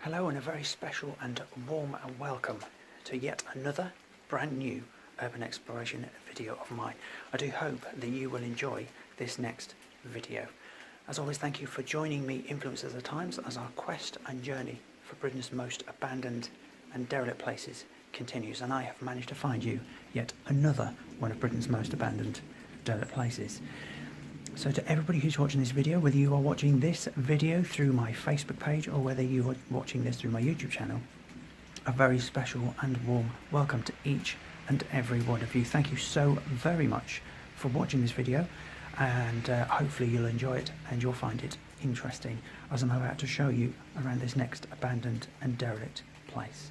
Hello and a very special and warm welcome to yet another brand new urban exploration video of mine. I do hope that you will enjoy this next video. As always, thank you for joining me, Influencers at Times, as our quest and journey for Britain's most abandoned and derelict places continues, and I have managed to find you yet another one of Britain's most abandoned derelict places. So to everybody who's watching this video, whether you are watching this video through my Facebook page or whether you are watching this through my YouTube channel, a very special and warm welcome to each and every one of you. Thank you so very much for watching this video, and hopefully you'll enjoy it and you'll find it interesting as I'm about to show you around this next abandoned and derelict place.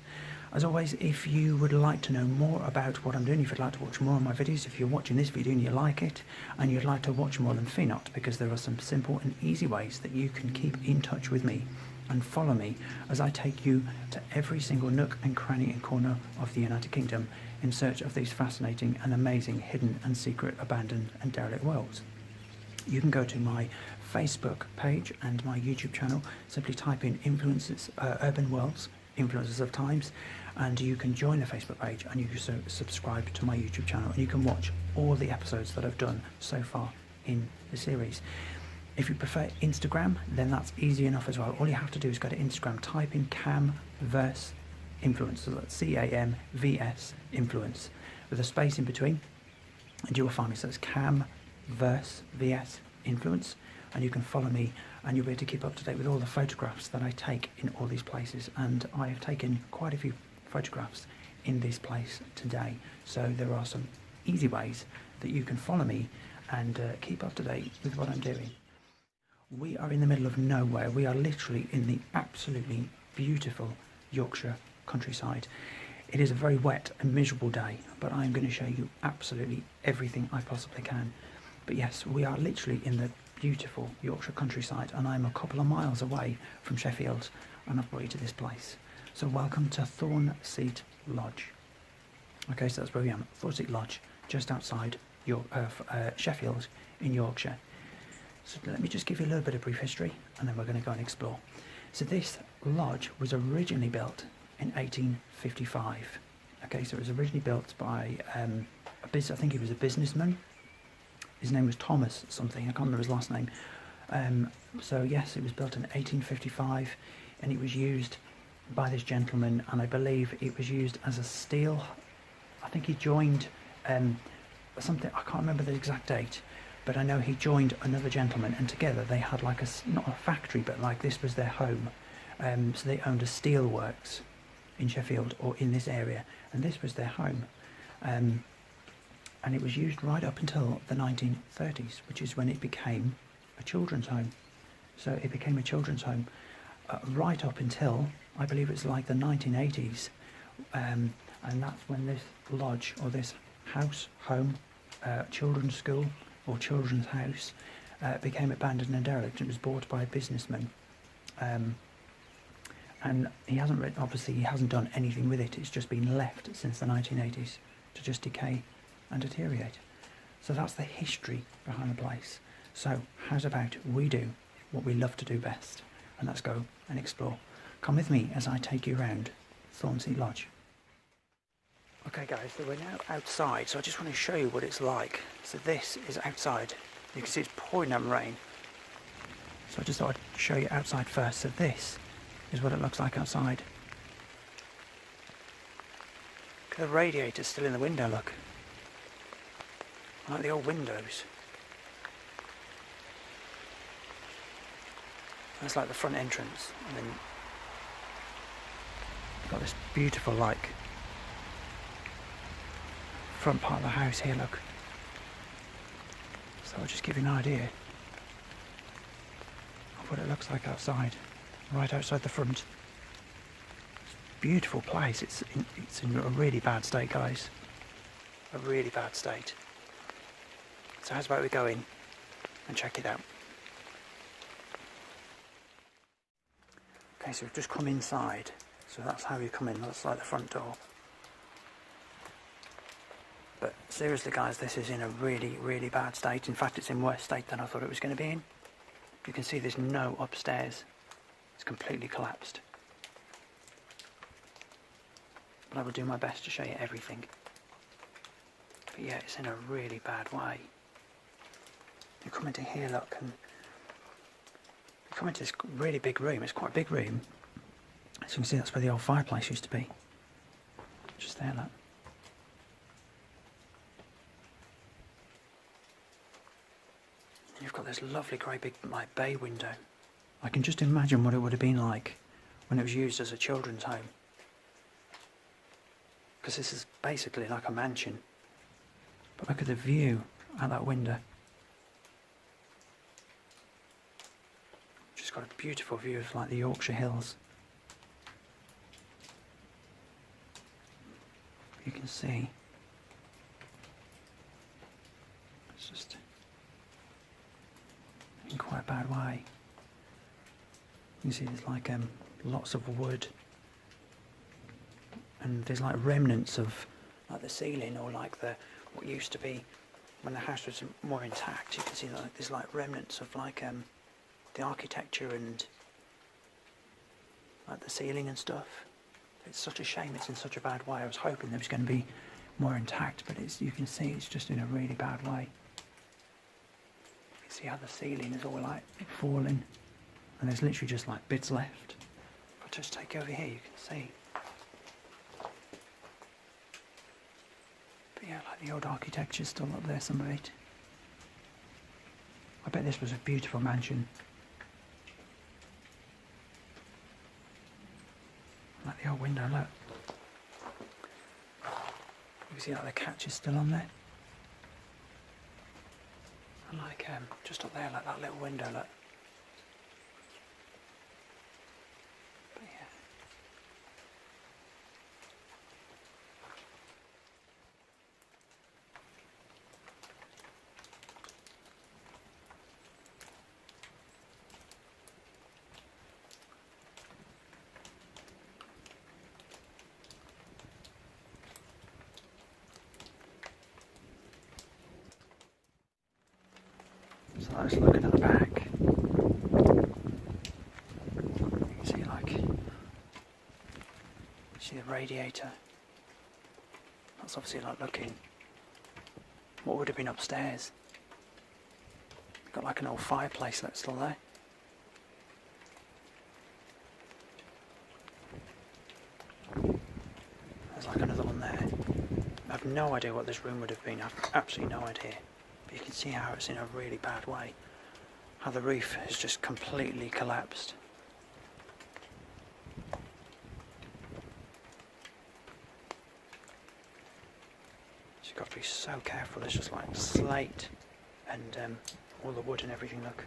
As always, if you would like to know more about what I'm doing, if you'd like to watch more of my videos, if you're watching this video and you like it and you'd like to watch more, then fear not, because there are some simple and easy ways that you can keep in touch with me and follow me as I take you to every single nook and cranny and corner of the United Kingdom in search of these fascinating and amazing hidden and secret abandoned and derelict worlds. You can go to my Facebook page and my YouTube channel, simply type in Influencers, Urban Worlds, Influencers of Times, and you can join the Facebook page and you can subscribe to my YouTube channel and you can watch all the episodes that I've done so far in the series. If you prefer Instagram, then that's easy enough as well. All you have to do is go to Instagram, type in Camverse Influence, so that's CAMVS Influence with a space in between, and you will find me. So it's Camverse VS Influence, and you can follow me and you'll be able to keep up to date with all the photographs that I take in all these places, and I have taken quite a few photographs in this place today, so there are some easy ways that you can follow me and keep up to date with what I'm doing. We are in the middle of nowhere. We are literally in the absolutely beautiful Yorkshire countryside. It is a very wet and miserable day, but I'm going to show you absolutely everything I possibly can. But yes, we are literally in the beautiful Yorkshire countryside, and I'm a couple of miles away from Sheffield, and I've brought you to this place. So welcome to Thornseat Lodge. Okay, so that's where we are, Thornseat Lodge, just outside Sheffield in Yorkshire. So let me just give you a little bit of brief history, and then we're going to go and explore. So this lodge was originally built in 1855. Okay, so it was originally built by I think he was a businessman. His name was Thomas something, I can't remember his last name. So yes, it was built in 1855, and it was used by this gentleman, and I believe it was used as a steel. I think he joined something, I can't remember the exact date, but I know he joined another gentleman, and together they had like not a factory, but like this was their home. So they owned a steel works in Sheffield, or in this area, and this was their home. And it was used right up until the 1930s, which is when it became a children's home. So it became a children's home right up until, I believe it's like the 1980s, and that's when this lodge, or this house, home, children's school or children's house became abandoned and derelict. It was bought by a businessman, and he hasn't done anything with it. It's just been left since the 1980s to just decay and deteriorate. So that's the history behind the place. So how's about we do what we love to do best, and let's go and explore. Come with me as I take you around Thornseat Lodge. Okay guys, so we're now outside, so I just want to show you what it's like. So this is outside. You can see it's pouring down rain. So I just thought I'd show you outside first. So this is what it looks like outside. Look at the radiator's still in the window, look. Like the old windows. That's like the front entrance, and then you've got this beautiful like front part of the house here, look. So I'll just give you an idea of what it looks like outside, right outside the front. Beautiful place. It's in a really bad state, guys. A really bad state. So how's about we go in and check it out? Okay, so we've just come inside. So that's how you come in. That's like the front door. But seriously, guys, this is in a really, really bad state. In fact, it's in worse state than I thought it was going to be in. You can see there's no upstairs. It's completely collapsed. But I will do my best to show you everything. But yeah, it's in a really bad way. You come into here, look, and you come into this really big room. It's quite a big room. As you can see, that's where the old fireplace used to be. Just there, look. You've got this lovely great big like bay window. I can just imagine what it would have been like when it was used as a children's home. Because this is basically like a mansion. But look at the view out that window. Just got a beautiful view of like the Yorkshire Hills. You can see. It's just in quite a bad way. You can see there's like lots of wood, and there's like remnants of like the ceiling, or like the what used to be when the house was more intact. You can see like there's like remnants of like the architecture and like the ceiling and stuff. It's such a shame it's in such a bad way. I was hoping there was going to be more intact, but you can see it's just in a really bad way. You can see how the ceiling is all like falling, and there's literally just like bits left. If I just take over here, you can see. But yeah, like the old architecture's still up there, some of it. I bet this was a beautiful mansion. Like the old window, look. You can see like the catch is still on there. And like just up there, like that little window, look. But yeah. So I was looking at the back. You can see see the radiator. That's obviously like looking what would have been upstairs. Got like an old fireplace that's still there. There's like another one there. I have no idea what this room would have been. I've absolutely no idea. But you can see how it's in a really bad way. How the roof has just completely collapsed. So you've got to be so careful. There's just like slate and all the wood and everything, look.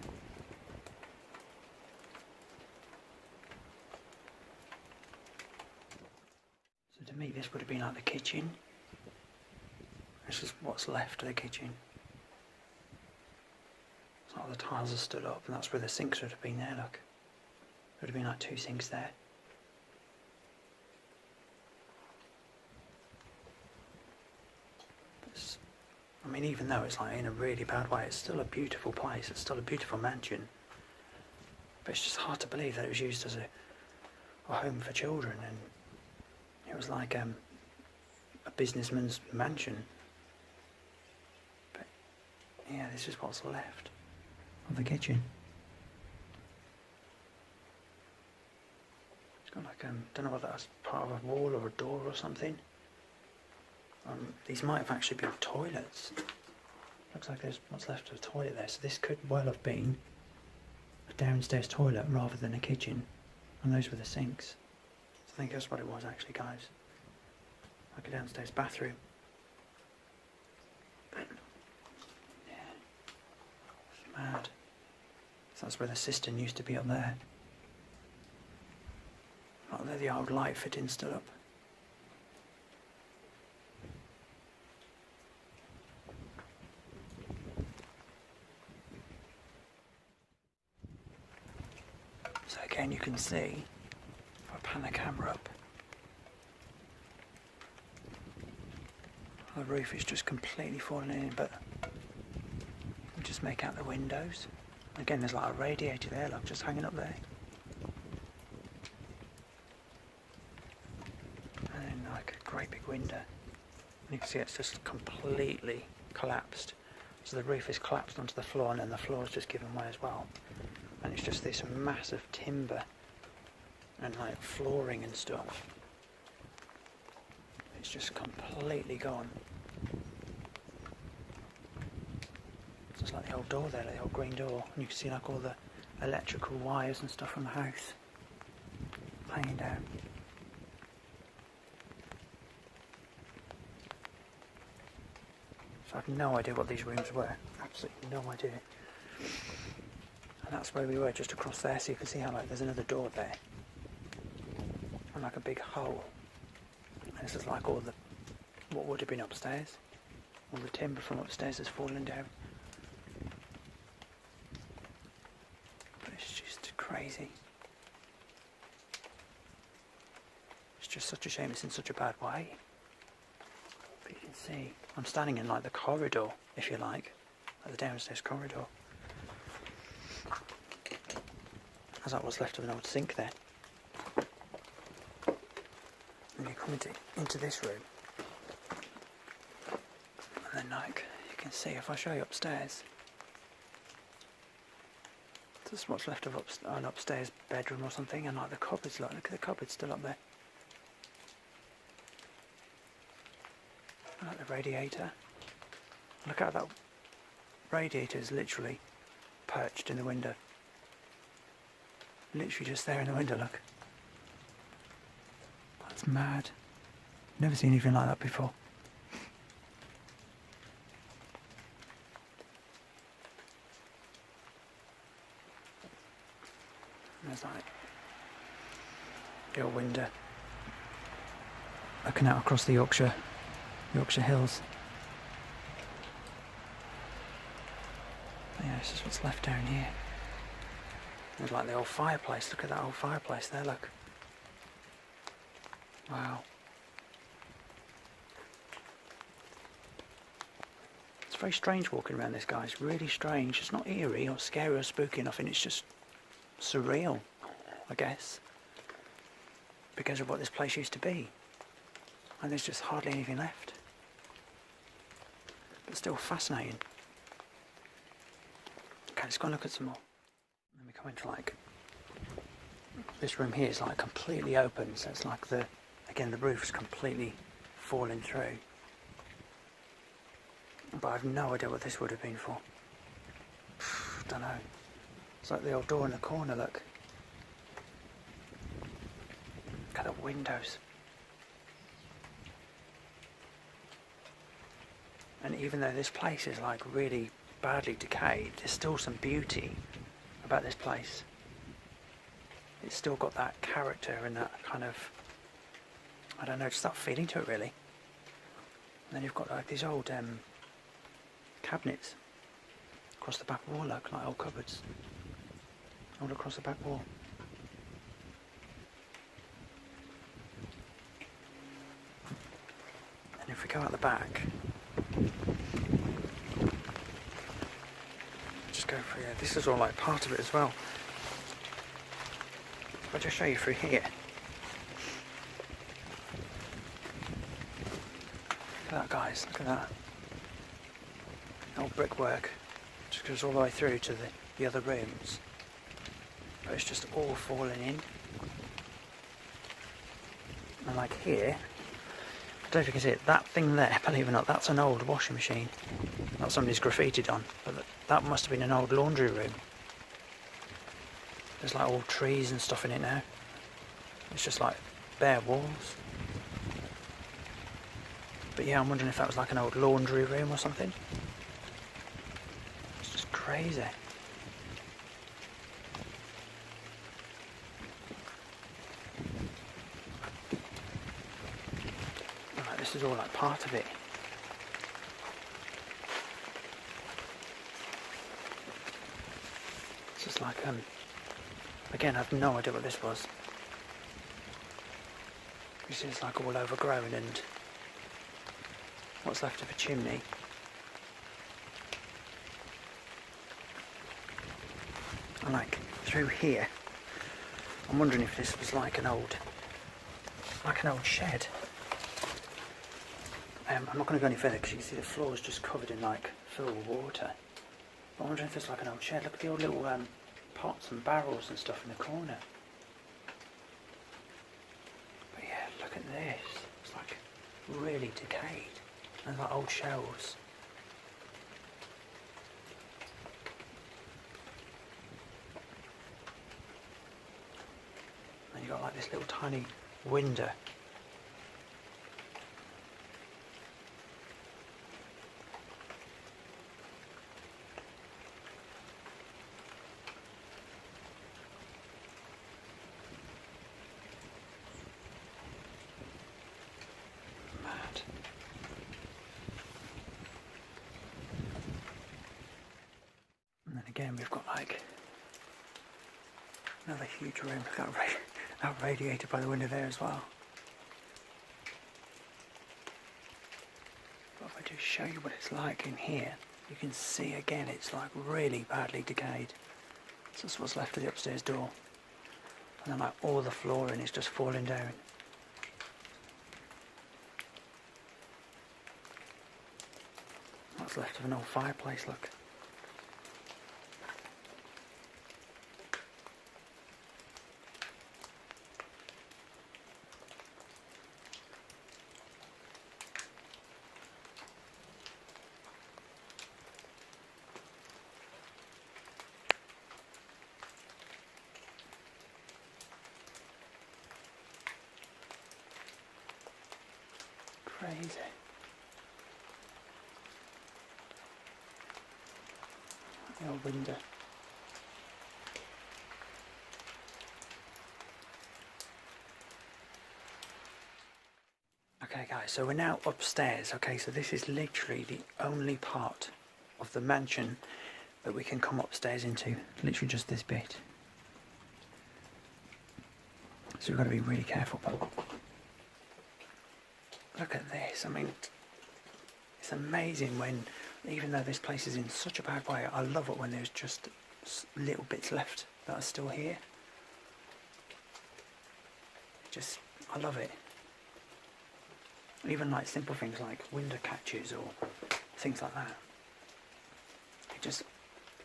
So to me this would have been like the kitchen. This is what's left of the kitchen. It's like the tiles are stood up, and that's where the sinks would have been there, look. There would have been like 2 sinks there. I mean, even though it's like in a really bad way, it's still a beautiful place, it's still a beautiful mansion. But it's just hard to believe that it was used as a home for children, and it was like a businessman's mansion. But yeah, this is what's left of the kitchen. Like, don't know whether that's part of a wall or a door or something. These might have actually been toilets. Looks like there's what's left of a toilet there, so this could well have been a downstairs toilet rather than a kitchen. And those were the sinks. So I think that's what it was actually, guys. Like a downstairs bathroom. Yeah. It's mad. So that's where the cistern used to be up there. Oh, there the old light fitting stood up. So again, you can see, if I pan the camera up, the roof is just completely falling in, but you just make out the windows. Again, there's like a radiator there, look, just hanging up there. And then like a great big window. And you can see it's just completely collapsed. So the roof is collapsed onto the floor, and then the floor's just given way as well. And it's just this massive timber and like flooring and stuff. It's just completely gone. Just like the old door there, like the old green door. And you can see like all the electrical wires and stuff from the house hanging down. So I have no idea what these rooms were. Absolutely no idea. And that's where we were, just across there. So you can see how like there's another door there. And like a big hole. And this is like all the, what would have been upstairs. All the timber from upstairs has fallen down. But it's just crazy. It's just such a shame it's in such a bad way. But you can see, I'm standing in like the corridor, if you like the downstairs corridor. As that was left of an old sink there. And you come into this room, and then like you can see, if I show you upstairs, this is what's left of an upstairs bedroom or something, and like the cupboards, look at the cupboards still up there. And like the radiator. Look at that radiator is literally perched in the window. Literally just there in the window, look. That's mad. Never seen anything like that before. And there's like the old window looking out across the Yorkshire hills. Yeah, this is what's left down here. There's like the old fireplace. Look at that old fireplace there, look. Wow. It's very strange walking around this, guys. Really strange. It's not eerie or scary or spooky enough, and it's just surreal, I guess. Because of what this place used to be. And there's just hardly anything left. But still fascinating. Okay, let's go and look at some more. Then we come into like, this room here is like completely open, so it's like the roof's completely falling through. But I've no idea what this would have been for. Don't know. It's like the old door in the corner, look. Look at the windows. And even though this place is like really badly decayed, there's still some beauty about this place. It's still got that character and that kind of, I don't know, just that feeling to it really. And then you've got like these old cabinets across the back wall, like old cupboards, all across the back wall. And if we go out the back, just go through here. This is all like part of it as well. I'll just show you through here. Look at that, guys, look at that. Old brickwork. Just goes all the way through to the other rooms. But it's just all falling in. And like here, I don't know if you can see it, that thing there, believe it or not, that's an old washing machine that somebody's graffitied on, but that must have been an old laundry room. There's like old trees and stuff in it now. It's just like bare walls. But yeah, I'm wondering if that was like an old laundry room or something. It's just crazy. Right, this is all like part of it. It's just like, again, I have no idea what this was. You see it's like all overgrown and what's left of a chimney. And like through here, I'm wondering if this was like an old shed. I'm not going to go any further because you can see the floor is just covered in like filled with water. But I'm wondering if it's like an old shed. Look at the old little pots and barrels and stuff in the corner. But yeah, look at this. It's like really decayed. There's like old shelves. And you've got like this little tiny window. And then again we've got like another huge room. Look at that radiator by the window there as well. But if I just show you what it's like in here, you can see again it's like really badly decayed. So that's what's left of the upstairs door. And then like all the flooring is just falling down. What's left of an old fireplace, look. Crazy. The old window. Okay guys, so we're now upstairs. Okay, so this is literally the only part of the mansion that we can come upstairs into. Literally just this bit. So we've got to be really careful. But look at this. I mean, it's amazing when, even though this place is in such a bad way, I love it when there's just little bits left that are still here. I love it. Even like simple things like window catches or things like that. It just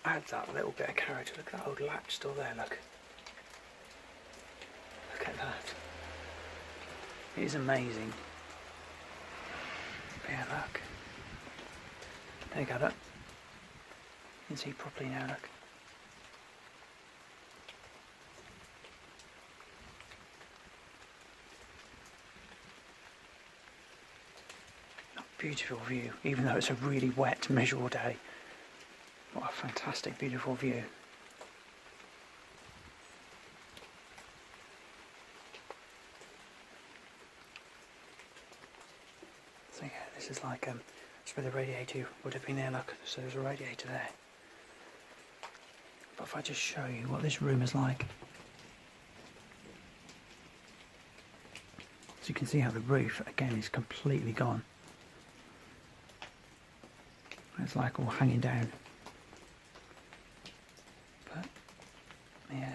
adds that little bit of character. Look at that old latch still there, look. Look at that. It is amazing. But yeah, look. There you go, look. You can see properly now, look. Beautiful view, even though it's a really wet, miserable day. What a fantastic, beautiful view. So yeah, this is like that's where the radiator would have been there. Look, so there's a radiator there. But if I just show you what this room is like, so you can see how the roof again is completely gone. It's like all hanging down. But yeah,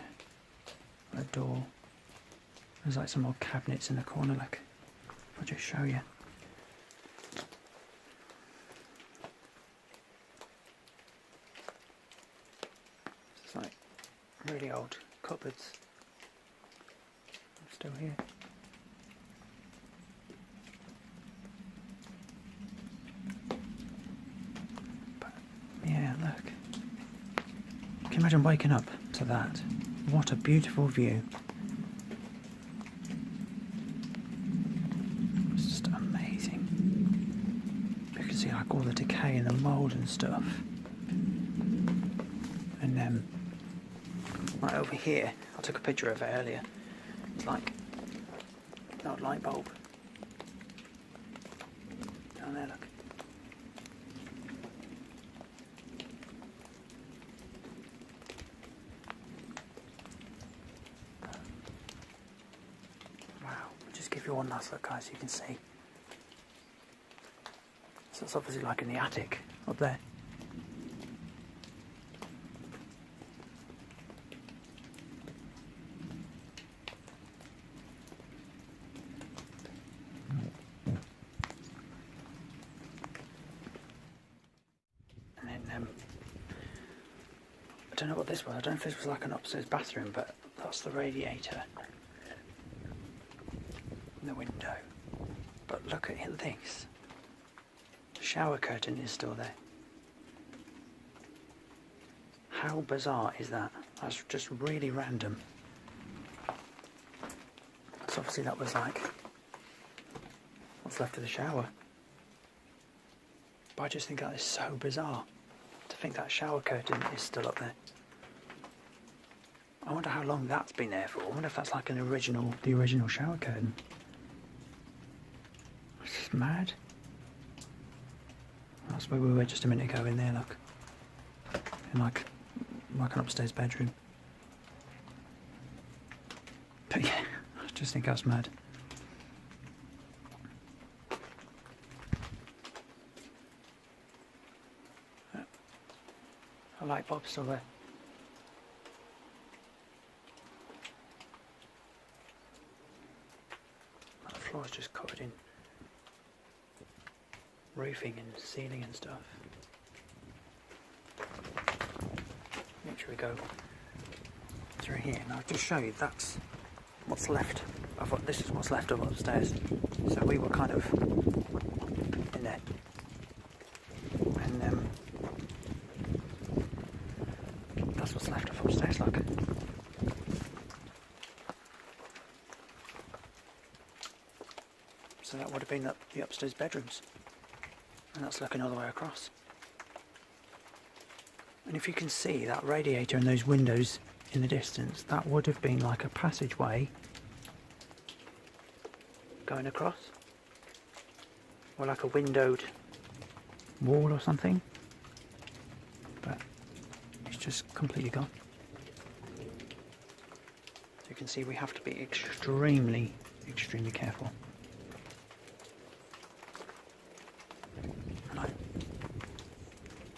a door. There's like some old cabinets in the corner, look. I'll just show you. It's like really old cupboards. Still here. you imagine waking up to that? What a beautiful view. It's just amazing. You can see like all the decay and the mould and stuff. And right over here, I took a picture of it earlier. It's like an old light bulb. Down there, look. Wow, I'll just give you one last look, guys, so you can see. So it's obviously like in the attic up there. I don't know what this was. I don't know if this was like an upstairs bathroom, but that's the radiator in the window. But look at this. The shower curtain is still there. How bizarre is that? That's just really random. So obviously that was like what's left of the shower. But I just think that is so bizarre. To think that shower curtain is still up there. I wonder how long that's been there for. I wonder if that's like the original shower curtain. It's just mad. That's where we were just a minute ago in there, look. In like an upstairs bedroom. But yeah, I just think that's mad. The light bulb's still there. The floor's just covered in roofing and ceiling and stuff. Make sure we go through here. Now I'll just show you that's what's left of what this is what's left of upstairs. So we were kind of in there. And that's what's left of upstairs, look. So that would have been the upstairs bedrooms. And that's looking all the way across. And if you can see that radiator and those windows in the distance, that would have been like a passageway going across. Or like a windowed wall or something. But it's just completely gone. So you can see we have to be extremely careful. Like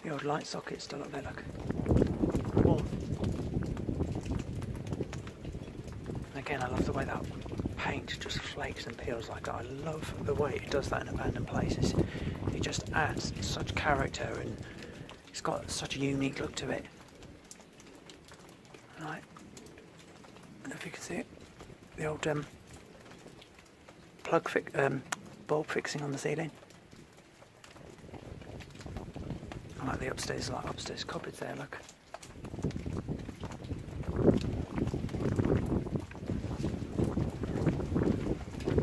the old light socket's still up there, look. Wall. And again, I love the way that paint just flakes and peels like that. I love the way it does that in abandoned places. It just adds such character and it's got such a unique look to it. Right. I don't know if you can see it. The old bulb fixing on the ceiling. I like the upstairs cupboards there, look.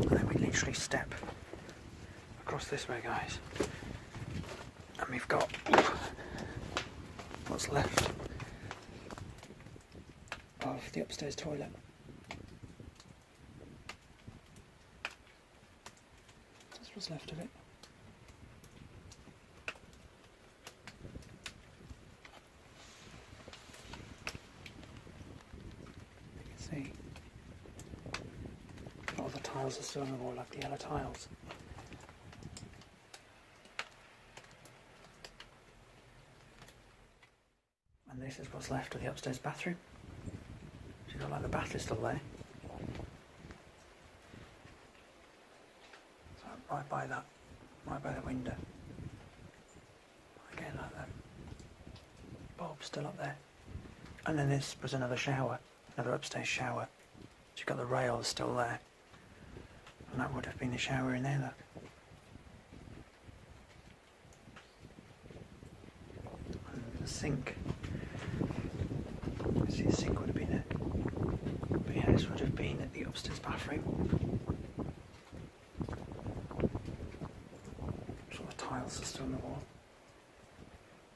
And then we literally step across this way, guys. And we've got what's left of the upstairs toilet. That's what's left of it. See, all the tiles are still on the wall, like the yellow tiles. And this is what's left of the upstairs bathroom. So you've got like the bath is still there. So right by the window. Again, like that bulb's still up there. And then this was another shower. Another upstairs shower. So you've got the rails still there. And that would have been the shower in there, look. And the sink Obviously the sink would have been it. But yeah, this would have been the upstairs bathroom. Sort of tiles are still on the wall.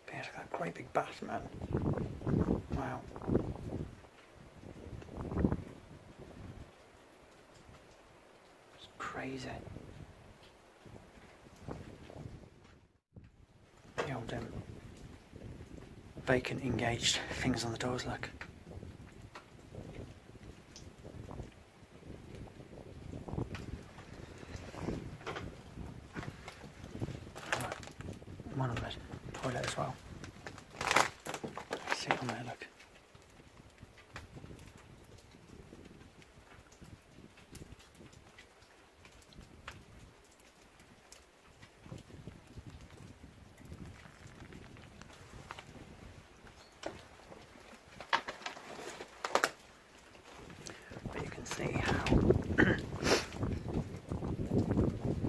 But yeah, look at that great big bath, man. Wow. It's crazy. The old vacant engaged things on the doors, look. Right. One on the toilet as well. See it on there, look. See how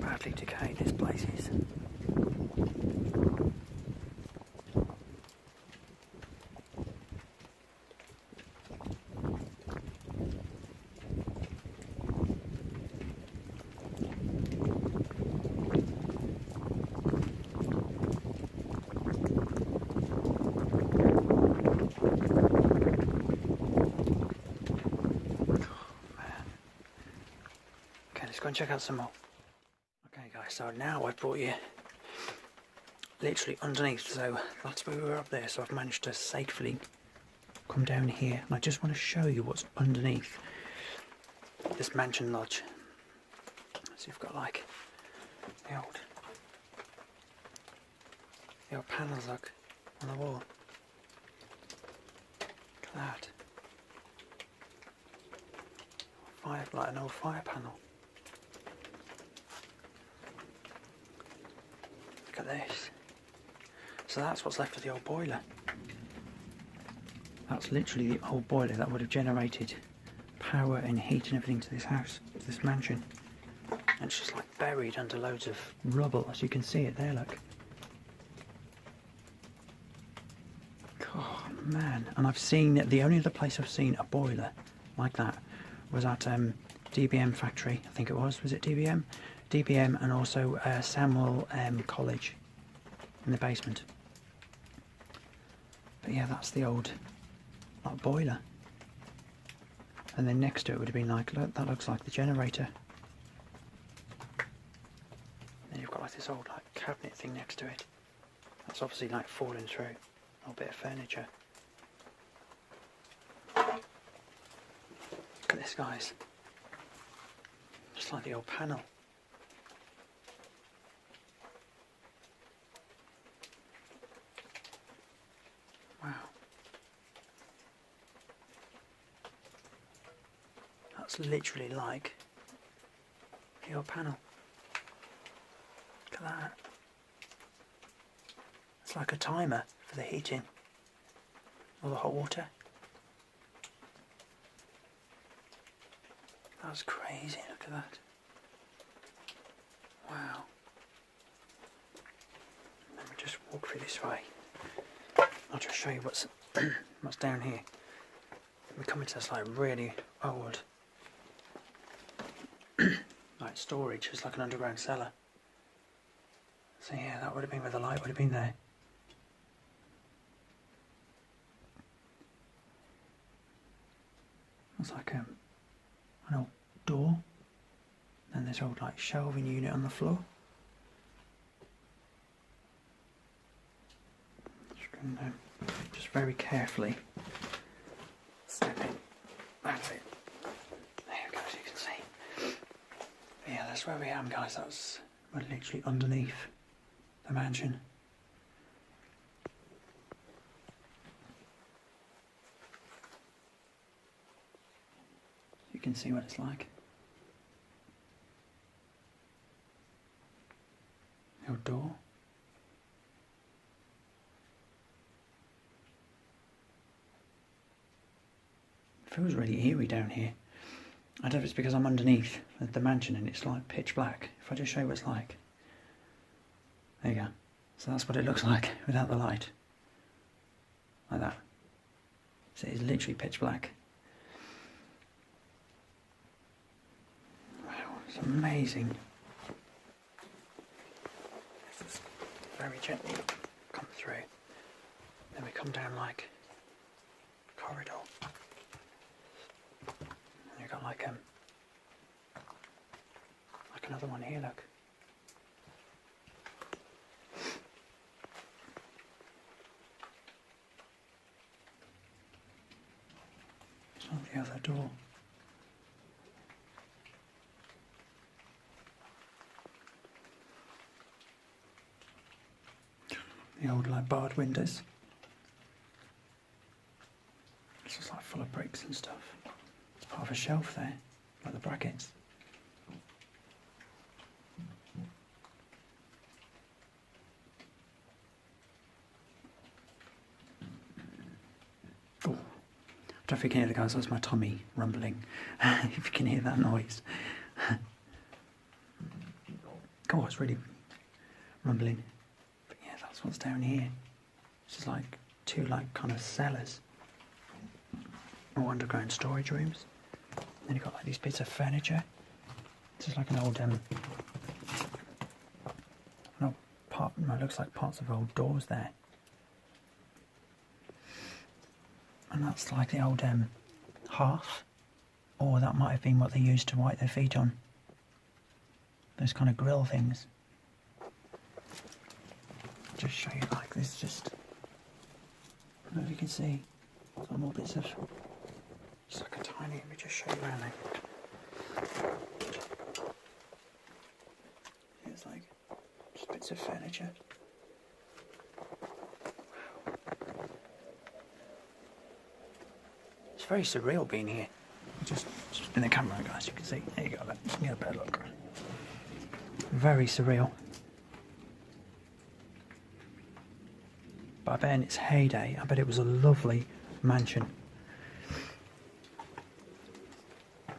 badly decayed this place is. Go and check out some more. Okay guys, so now I've brought you literally underneath, so that's where we were up there, so I've managed to safely come down here, and I just want to show you what's underneath this mansion lodge. So you've got like the old panels, look, on the wall. Look at that. Like an old fire panel. Look at this. So that's what's left of the old boiler. That's literally the old boiler that would have generated power and heat and everything to this house, to this mansion. And it's just like buried under loads of rubble, as you can see it there, look. Oh man, and I've seen, the only other place I've seen a boiler like that was at DBM factory, I think it was it DBM? DBM, and also Samuel College in the basement. But yeah, that's the old boiler. And then next to it would have been like, look, that looks like the generator. Then you've got like this old like cabinet thing next to it. That's obviously like falling through. A bit of furniture. Look at this, guys. Just like the old panel. Wow. That's literally like the old panel. Look at that. It's like a timer for the heating or the hot water. That's crazy, look at that. Wow. Let me just walk through this way. I'll just show you what's what's down here. We come into this like really old like storage. It's like an underground cellar. So yeah, that would have been where the light would have been there. It's like an old door, and this old like shelving unit on the floor. Just very carefully step in. That's it. There you go, as you can see. But yeah, that's where we am, guys. We're literally underneath the mansion. You can see what it's like. Your door. It feels really eerie down here. I don't know if it's because I'm underneath the mansion and it's like pitch black. If I just show you what it's like. There you go. So that's what it looks like without the light. Like that. So it's literally pitch black. Wow, it's amazing. This is very gently come through. Then we come down like a corridor. And you've got like another one here, look. It's not the other door. The old like barred windows. It's just like full of bricks and stuff. It's part of a shelf there, like the brackets. Oh, I don't know if you can hear the guys, that's my tummy rumbling. If you can hear that noise. Oh, it's really rumbling. But yeah, that's what's down here. It's just like two like kind of cellars. Or underground storage rooms. Then you've got like these bits of furniture. This is like an old part, it looks like parts of old doors there. And that's like the old hearth. Or that might have been what they used to wipe their feet on. Those kind of grill things. Just show you like this, just, I don't know if you can see some more bits of, just like a tiny, let me just show you around there. It's like just bits of furniture. Wow. It's very surreal being here. Just in the camera, guys, you can see. There you go, let's get a better look. Very surreal. But I bet in its heyday, I bet it was a lovely mansion.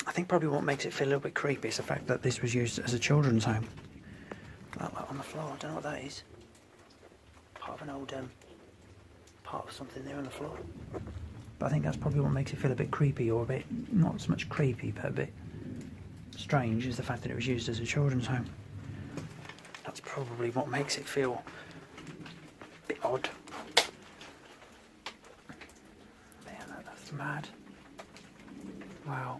I think probably what makes it feel a little bit creepy is the fact that this was used as a children's home. That lot on the floor, I don't know what that is. Part of an old, part of something there on the floor. But I think that's probably what makes it feel a bit creepy, or a bit, not so much creepy, but a bit strange, is the fact that it was used as a children's home. That's probably what makes it feel a bit odd. Man, that's mad. Wow.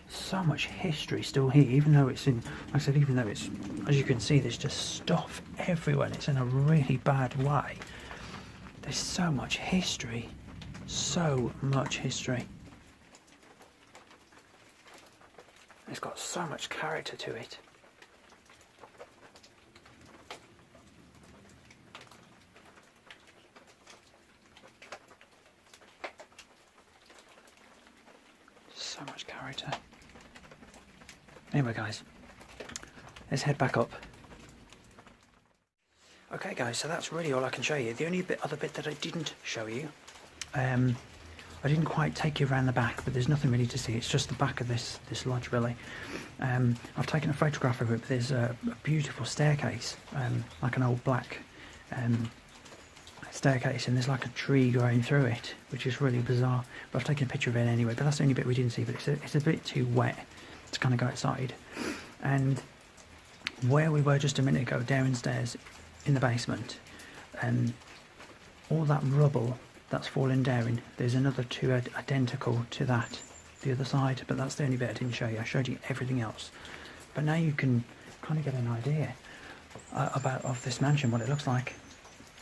So much history still here, even though it's in, like I said, even though it's, as you can see, there's just stuff everywhere and it's in a really bad way. There's so much history. So much history. It's got so much character to it. So much character. Anyway, guys, let's head back up. Okay, guys, so that's really all I can show you. The only other bit that I didn't show you, I didn't quite take you around the back, but there's nothing really to see. It's just the back of this lodge, really. I've taken a photograph of it, but there's a beautiful staircase, like an old black staircase, and there's like a tree growing through it, which is really bizarre. But I've taken a picture of it anyway. But that's the only bit we didn't see. But it's a bit too wet to kind of go outside. And where we were just a minute ago, downstairs in the basement, all that rubble that's fallen down, there's another two identical to that, the other side, but that's the only bit I didn't show you. I showed you everything else. But now you can kind of get an idea of this mansion, what it looks like.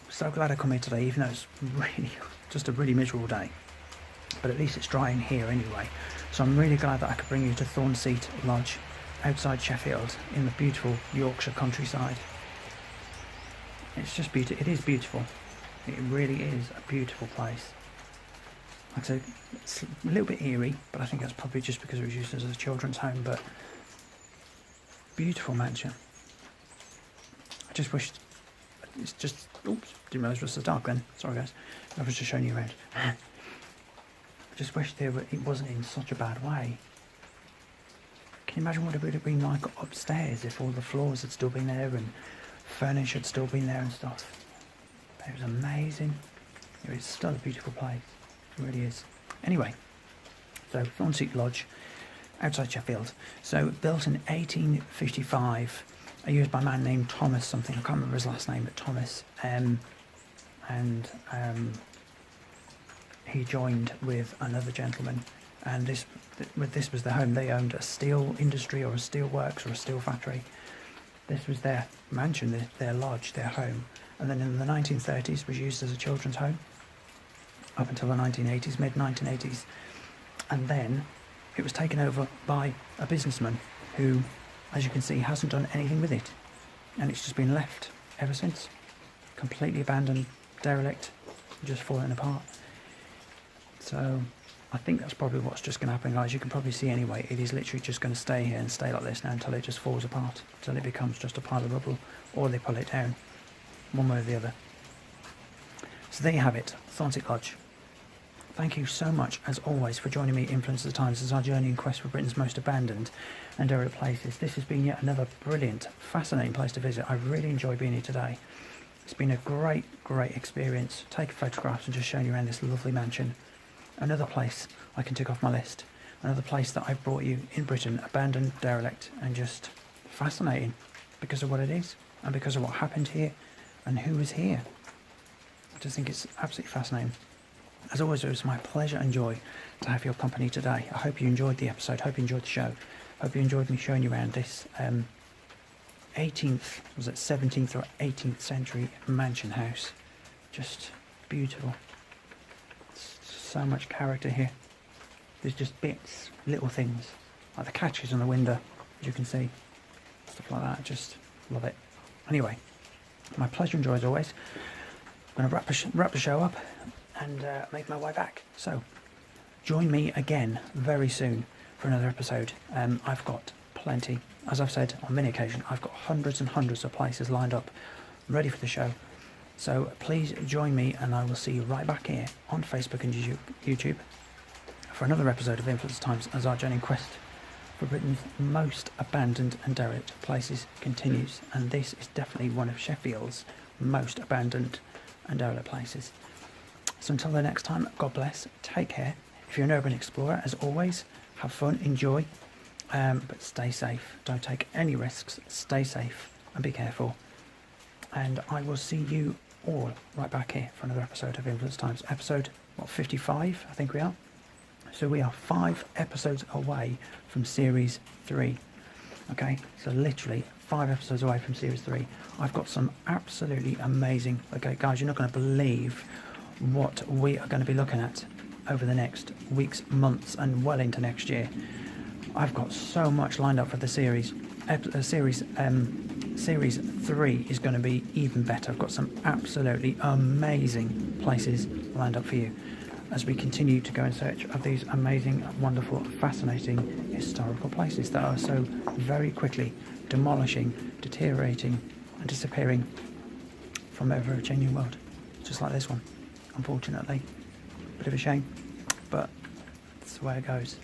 So glad I come here today, even though it's really just a really miserable day. But at least it's dry in here anyway. So I'm really glad that I could bring you to Thornseat Lodge, outside Sheffield, in the beautiful Yorkshire countryside. It's just beautiful. It is beautiful. It really is a beautiful place. Like I said, it's a little bit eerie, but I think that's probably just because it was used as a children's home. But beautiful mansion. I just wished. It's just. Oops, didn't realise it was so dark then. Sorry, guys. I was just showing you around. I just wish it wasn't in such a bad way. Can you imagine what it would have been like upstairs if all the floors had still been there and furniture had still been there and stuff? It was amazing. It's still a beautiful place. It really is. Anyway, so Thornseat Lodge, outside Sheffield. So built in 1855, used by a man named Thomas something. I can't remember his last name, but Thomas. He joined with another gentleman, and this was their home. They owned a steel industry or a steel works or a steel factory. This was their mansion, their lodge, their home. And then in the 1930s was used as a children's home up until the 1980s, mid-1980s. And then it was taken over by a businessman who, as you can see, hasn't done anything with it. And it's just been left ever since. Completely abandoned, derelict, just falling apart. So I think that's probably what's just going to happen, guys. You can probably see anyway, it is literally just going to stay here and stay like this now until it just falls apart, until it becomes just a pile of rubble, or they pull it down, one way or the other. So there you have it, Thornseat Lodge. Thank you so much, as always, for joining me at Influence of the Times as our journey in quest for Britain's most abandoned and derelict places. This has been yet another brilliant, fascinating place to visit. I really enjoyed being here today. It's been a great experience, taking photographs and just showing you around this lovely mansion. Another place I can tick off my list. Another place that I've brought you in Britain, abandoned, derelict, and just fascinating because of what it is and because of what happened here and who was here. I just think it's absolutely fascinating. As always, it was my pleasure and joy to have your company today. I hope you enjoyed the episode, hope you enjoyed the show, hope you enjoyed me showing you around this 18th, was it 17th or 18th century mansion house. Just beautiful. So much character here. There's just bits, little things, like the catches on the window, as you can see, stuff like that. Just love it. Anyway, my pleasure and joy as always. I'm going to wrap the show up and make my way back. So join me again very soon for another episode. I've got plenty, as I've said on many occasions, I've got hundreds and hundreds of places lined up ready for the show. So please join me, and I will see you right back here on Facebook and YouTube for another episode of Influence Times as our journey in quest for Britain's most abandoned and derelict places continues. And this is definitely one of Sheffield's most abandoned and derelict places. So until the next time, God bless, take care. If you're an urban explorer, as always, have fun, enjoy, but stay safe. Don't take any risks, stay safe and be careful. And I will see you all right back here for another episode of Influence Times. Episode, 55, I think we are. So we are 5 episodes away from Series 3. Okay, so literally 5 episodes away from Series 3. I've got some absolutely amazing... Okay, guys, you're not going to believe what we are going to be looking at over the next weeks, months, and well into next year. I've got so much lined up for the series. Series 3 is going to be even better. I've got some absolutely amazing places lined up for you as we continue to go in search of these amazing, wonderful, fascinating historical places that are so very quickly demolishing, deteriorating and disappearing from our ever-changing world. Just like this one, unfortunately. Bit of a shame, but that's the way it goes.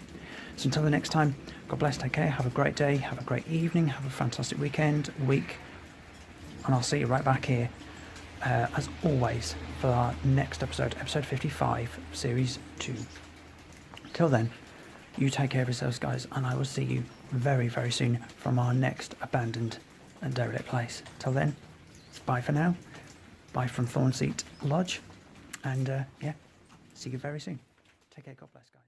So until the next time, God bless, take care, have a great day, have a great evening, have a fantastic weekend, week, and I'll see you right back here, as always, for our next episode, episode 55, Series 2. Till then, you take care of yourselves, guys, and I will see you very, very soon from our next abandoned and derelict place. Till then, it's bye for now, bye from Thornseat Lodge, and yeah, see you very soon. Take care, God bless, guys.